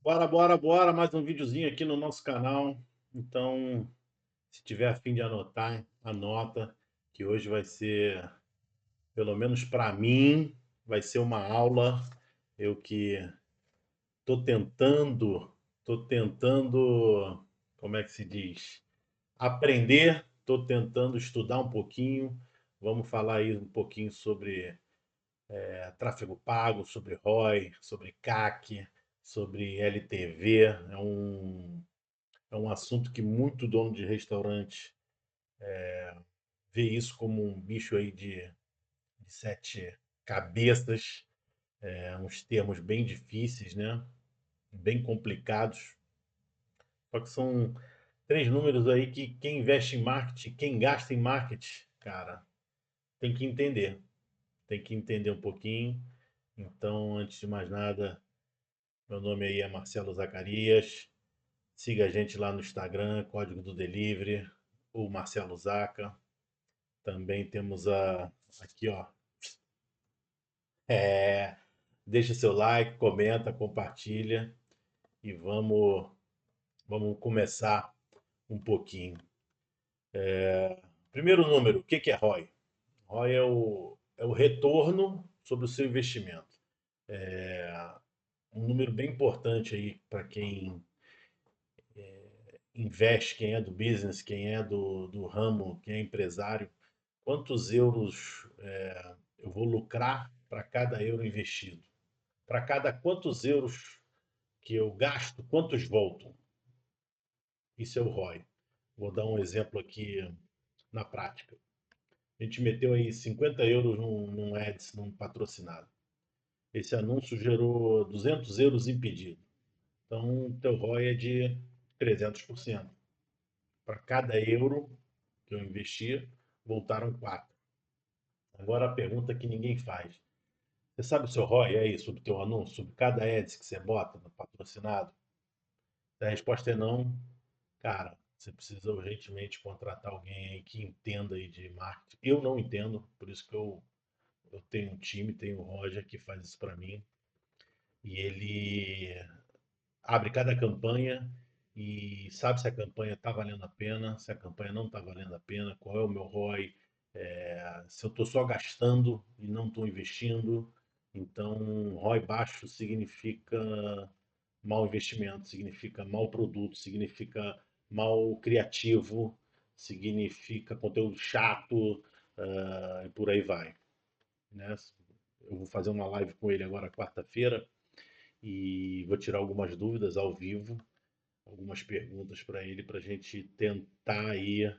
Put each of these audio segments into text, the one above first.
Bora, bora, bora, mais um videozinho aqui no nosso canal. Então, se tiver a fim de anotar, anota, que hoje vai ser, pelo menos para mim, vai ser uma aula. Eu que tô tentando, como é que se diz? Aprender, tô tentando estudar um pouquinho. Vamos falar aí um pouquinho sobre tráfego pago, sobre ROI, sobre CAC, sobre LTV. É um assunto que muito dono de restaurante vê isso como um bicho aí de sete cabeças, uns termos bem difíceis, né? Bem complicados. Só que são três números aí que quem investe em marketing, quem gasta em marketing, cara, tem que entender. Tem que entender um pouquinho. Então, antes de mais nada, meu nome aí é Marcelo Zacarias. Siga a gente lá no Instagram, Código do Delivery, o Marcelo Zaca. Também temos aqui, ó. É, deixa seu like, comenta, compartilha e vamos começar um pouquinho. Primeiro número, o que que é ROI? ROI é o retorno sobre o seu investimento. Um número bem importante aí para quem investe, quem é do business, quem é do ramo, quem é empresário. Quantos euros eu vou lucrar para cada euro investido? Para cada quantos euros que eu gasto, quantos voltam? Isso é o ROI. Vou dar um exemplo aqui na prática. A gente meteu aí 50 euros num ads, num patrocinado. Esse anúncio gerou 200 euros em pedido. Então, o teu ROI é de 300%. Para cada euro que eu investir, voltaram 4. Agora a pergunta que ninguém faz. Você sabe o seu ROI aí sobre o teu anúncio, sobre cada ads que você bota no patrocinado? Se a resposta é não, cara, você precisa urgentemente contratar alguém aí que entenda aí de marketing. Eu não entendo, por isso que eu tenho um time, tenho o Roger que faz isso para mim. E ele abre cada campanha e sabe se a campanha está valendo a pena, se a campanha não está valendo a pena, qual é o meu ROI, se eu estou só gastando e não estou investindo. Então, ROI baixo significa mau investimento, significa mau produto, significa mal criativo, significa conteúdo chato, e por aí vai, né? Eu vou fazer uma live com ele agora quarta-feira e vou tirar algumas dúvidas ao vivo, algumas perguntas para ele, para a gente tentar aí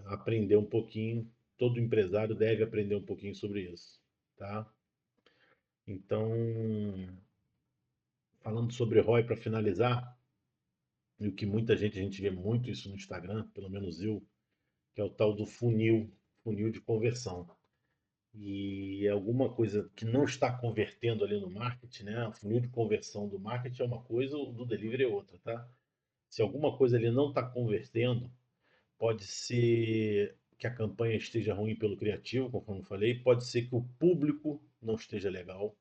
aprender um pouquinho. Todo empresário deve aprender um pouquinho sobre isso, tá? Então, falando sobre ROI para finalizar, e o que muita gente, a gente vê muito isso no Instagram, pelo menos eu, que é o tal do funil de conversão. E é alguma coisa que não está convertendo ali no marketing, né? O funil de conversão do marketing é uma coisa, o do delivery é outra, tá? Se alguma coisa ali não está convertendo, pode ser que a campanha esteja ruim pelo criativo, conforme eu falei, pode ser que o público não esteja legal.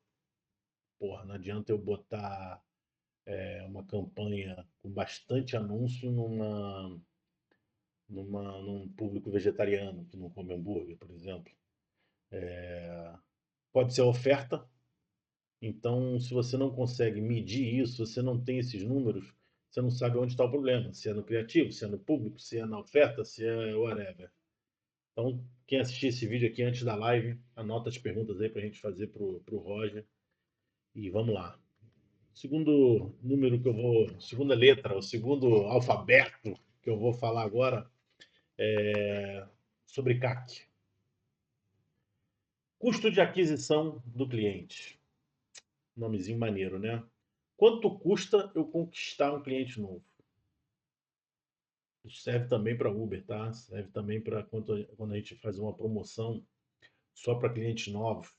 Porra, não adianta eu botar uma campanha com bastante anúncio num público vegetariano que não come hambúrguer, por exemplo. Pode ser a oferta. Então, se você não consegue medir isso, você não tem esses números, você não sabe onde está o problema. Se é no criativo, se é no público, se é na oferta, se é whatever. Então, quem assistir esse vídeo aqui antes da live, anota as perguntas aí para a gente fazer pro Roger. E vamos lá. Segundo número que eu vou, segunda letra, o segundo alfabeto que eu vou falar agora é sobre CAC. Custo de aquisição do cliente. Nomezinho maneiro, né? Quanto custa eu conquistar um cliente novo? Isso serve também para Uber, tá? Serve também para quando a gente faz uma promoção só para clientes novos,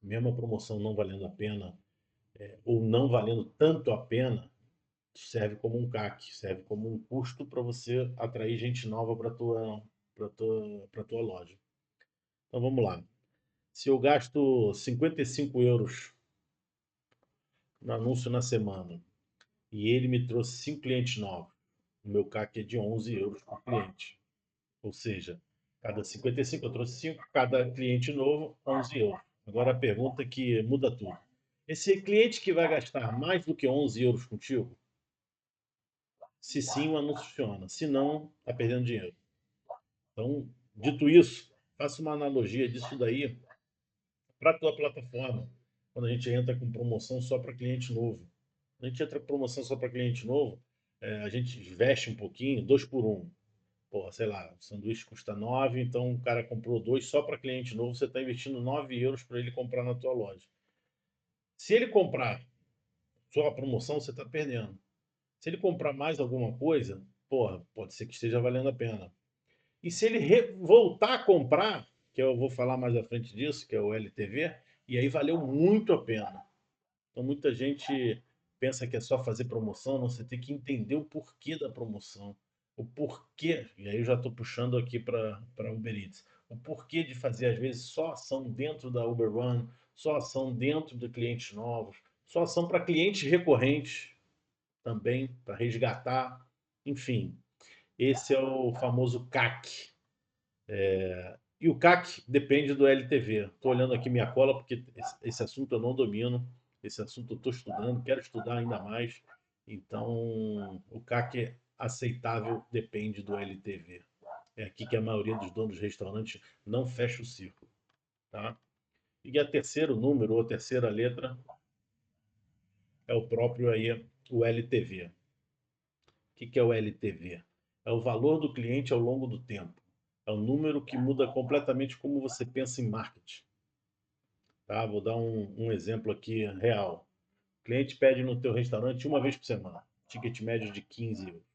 mesmo a promoção não valendo a pena, ou não valendo tanto a pena, serve como um CAC, serve como um custo para você atrair gente nova para tua loja. Então vamos lá. Se eu gasto 55 euros no anúncio na semana e ele me trouxe 5 clientes novos, o meu CAC é de 11 euros por cliente. Ou seja, cada 55 eu trouxe 5, cada cliente novo, 11 euros. Agora a pergunta que muda tudo. Esse cliente que vai gastar mais do que 11 euros contigo, se sim, o anúncio funciona. Se não, está perdendo dinheiro. Então, dito isso, faça uma analogia disso daí para a tua plataforma. Quando a gente entra com promoção só para cliente novo. Quando a gente entra com promoção só para cliente novo, a gente investe um pouquinho, 2 por 1. Pô, sei lá, o sanduíche custa 9, então o cara comprou 2 só para cliente novo, você está investindo 9 euros para ele comprar na tua loja. Se ele comprar só a promoção, você está perdendo. Se ele comprar mais alguma coisa, porra, pode ser que esteja valendo a pena. E se ele voltar a comprar, que eu vou falar mais à frente disso, que é o LTV, e aí valeu muito a pena. Então muita gente pensa que é só fazer promoção, não, você tem que entender o porquê da promoção. O porquê, e aí eu já estou puxando aqui para Uber Eats, o porquê de fazer às vezes só ação dentro da Uber One, só ação dentro de clientes novos, só ação para clientes recorrentes também, para resgatar, enfim. Esse é o famoso CAC. E o CAC depende do LTV. Estou olhando aqui minha cola, porque esse assunto eu não domino, esse assunto eu estou estudando, quero estudar ainda mais. Então, o CAC aceitável depende do LTV. É aqui que a maioria dos donos de restaurantes não fecha o ciclo. Tá? E a terceiro número, ou a terceira letra, é o próprio aí, o LTV. O que é o LTV? É o valor do cliente ao longo do tempo. É um número que muda completamente como você pensa em marketing. Tá? Vou dar um exemplo aqui real. O cliente pede no teu restaurante uma vez por semana, ticket médio de 15 euros.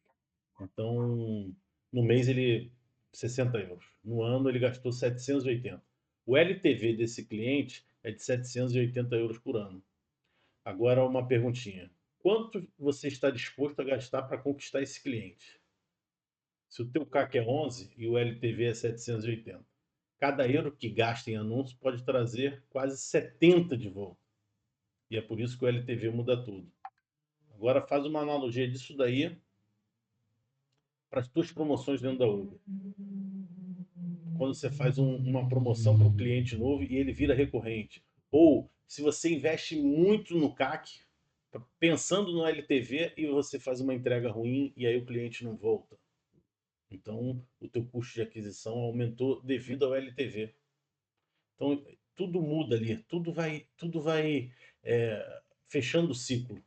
Então, no mês ele 60 euros. No ano ele gastou 780. O LTV desse cliente é de 780 euros por ano. Agora uma perguntinha. Quanto você está disposto a gastar para conquistar esse cliente? Se o teu CAC é 11 e o LTV é 780. Cada euro que gasta em anúncio pode trazer quase 70 de volta. E é por isso que o LTV muda tudo. Agora faz uma analogia disso daí para as tuas promoções dentro da Uber. Quando você faz uma promoção para um cliente novo e ele vira recorrente. Ou se você investe muito no CAC, pensando no LTV e você faz uma entrega ruim e aí o cliente não volta. Então, o teu custo de aquisição aumentou devido ao LTV. Então, tudo muda ali, tudo vai fechando o ciclo.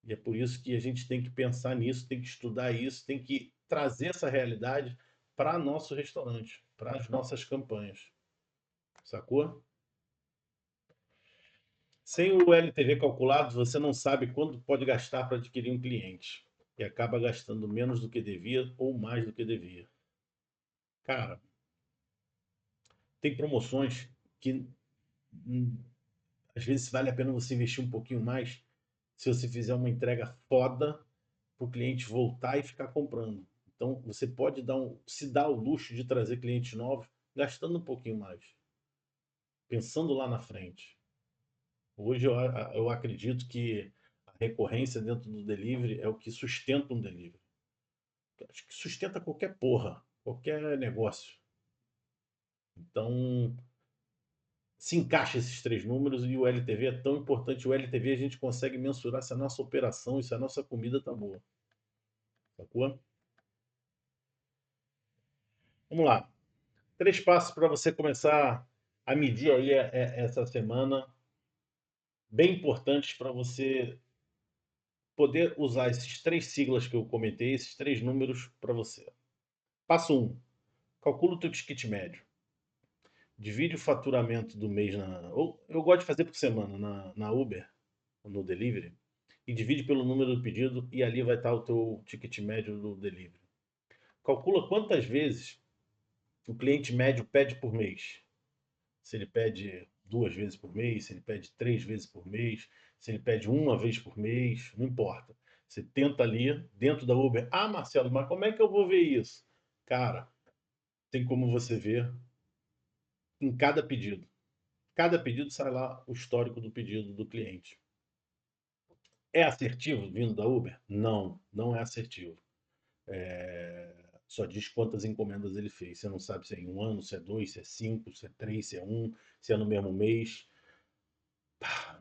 E é por isso que a gente tem que pensar nisso, tem que estudar isso, tem que trazer essa realidade para nosso restaurante, para as nossas campanhas. Sacou? Sem o LTV calculado, você não sabe quanto pode gastar para adquirir um cliente. E acaba gastando menos do que devia ou mais do que devia. Cara, tem promoções que às vezes vale a pena você investir um pouquinho mais se você fizer uma entrega foda para o cliente voltar e ficar comprando. Então, você pode se dar o luxo de trazer clientes novos gastando um pouquinho mais, pensando lá na frente. Hoje eu acredito que a recorrência dentro do delivery é o que sustenta um delivery. Acho que sustenta qualquer porra, qualquer negócio. Então, se encaixa esses três números e o LTV é tão importante. O LTV a gente consegue mensurar se a nossa operação e se a nossa comida tá boa. Sacou? Vamos lá. 3 passos para você começar a medir aí essa semana, bem importantes para você poder usar esses 3 siglas que eu comentei, esses 3 números para você. Passo 1, calcula o teu ticket médio. Divide o faturamento do mês ou eu gosto de fazer por semana na Uber, no delivery, e divide pelo número do pedido e ali vai estar o teu ticket médio do delivery. Calcula quantas vezes o cliente médio pede por mês. Se ele pede 2 vezes por mês, se ele pede 3 vezes por mês, se ele pede uma vez por mês, não importa. Você tenta ali, dentro da Uber. Ah, Marcelo, mas como é que eu vou ver isso? Cara, tem como você ver em cada pedido. Cada pedido sai lá o histórico do pedido do cliente. É assertivo vindo da Uber? Não, não é assertivo. Só diz quantas encomendas ele fez. Você não sabe se é em um ano, se é dois, se é cinco, se é três, se é um, se é no mesmo mês.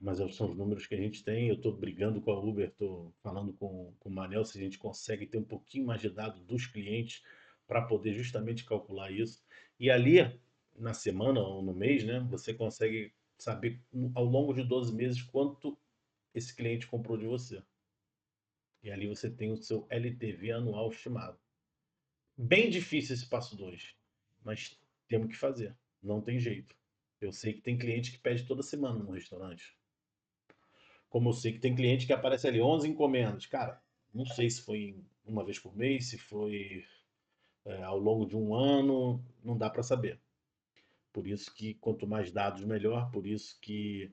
Mas são os números que a gente tem. Eu estou brigando com a Uber, estou falando com o Manel se a gente consegue ter um pouquinho mais de dado dos clientes para poder justamente calcular isso. E ali, na semana ou no mês, né, você consegue saber ao longo de 12 meses quanto esse cliente comprou de você. E ali você tem o seu LTV anual estimado. Bem difícil esse passo 2, mas temos que fazer. Não tem jeito. Eu sei que tem cliente que pede toda semana no restaurante. Como eu sei que tem cliente que aparece ali 11 encomendas. Cara, não sei se foi uma vez por mês, se foi ao longo de um ano, não dá para saber. Por isso que quanto mais dados, melhor. Por isso que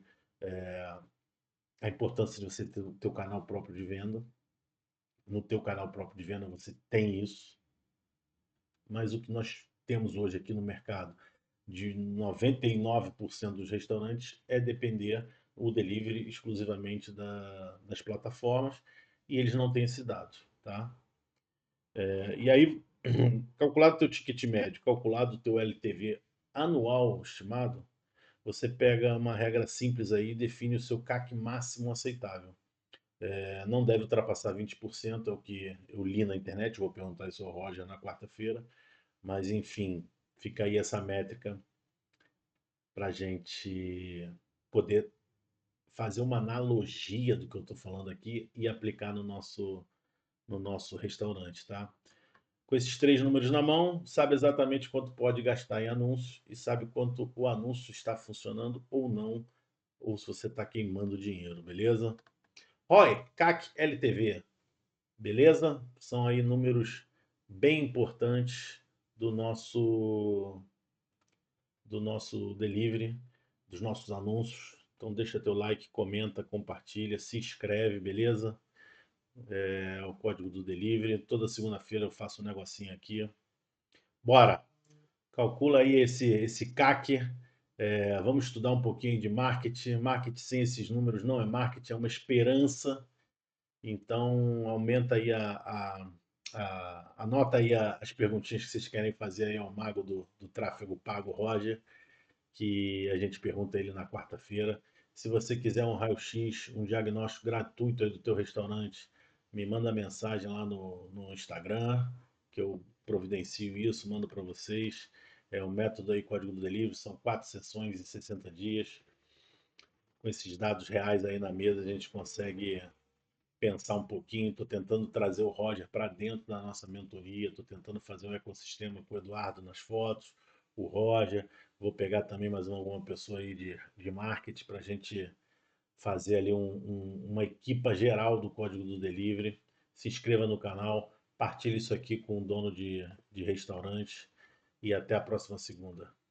a importância de você ter o teu canal próprio de venda. No teu canal próprio de venda você tem isso. Mas o que nós temos hoje aqui no mercado de 99% dos restaurantes é depender o delivery exclusivamente das plataformas e eles não têm esse dado, tá? E aí, calculado o teu ticket médio, calculado o teu LTV anual estimado, você pega uma regra simples aí e define o seu CAC máximo aceitável. Não deve ultrapassar 20%, é o que eu li na internet, vou perguntar isso ao Roger na quarta-feira, mas enfim, fica aí essa métrica para a gente poder fazer uma analogia do que eu estou falando aqui e aplicar no nosso restaurante, tá? Com esses três números na mão, sabe exatamente quanto pode gastar em anúncios e sabe quanto o anúncio está funcionando ou não, ou se você está queimando dinheiro, beleza? ROI, CAC, LTV, beleza? São aí números bem importantes do nosso do nosso delivery, dos nossos anúncios. Então deixa teu like, comenta, compartilha, se inscreve, beleza? É o código do delivery. Toda segunda-feira eu faço um negocinho aqui. Bora! Calcula aí esse CAC. Vamos estudar um pouquinho de marketing. Marketing sem esses números não é marketing, é uma esperança. Então aumenta aí anota aí as perguntinhas que vocês querem fazer aí ao mago do tráfego pago, Roger, que a gente pergunta ele na quarta-feira. Se você quiser um raio-x, um diagnóstico gratuito aí do teu restaurante, me manda mensagem lá no Instagram, que eu providencio isso, mando para vocês. É o método aí, código do delivery, são 4 sessões em 60 dias. Com esses dados reais aí na mesa, a gente consegue pensar um pouquinho. Estou tentando trazer o Roger para dentro da nossa mentoria, estou tentando fazer um ecossistema com o Eduardo nas fotos, o Roger. Vou pegar também mais alguma pessoa aí de marketing para a gente fazer ali uma equipa geral do Código do Delivery. Se inscreva no canal, partilhe isso aqui com o dono de restaurante e até a próxima segunda.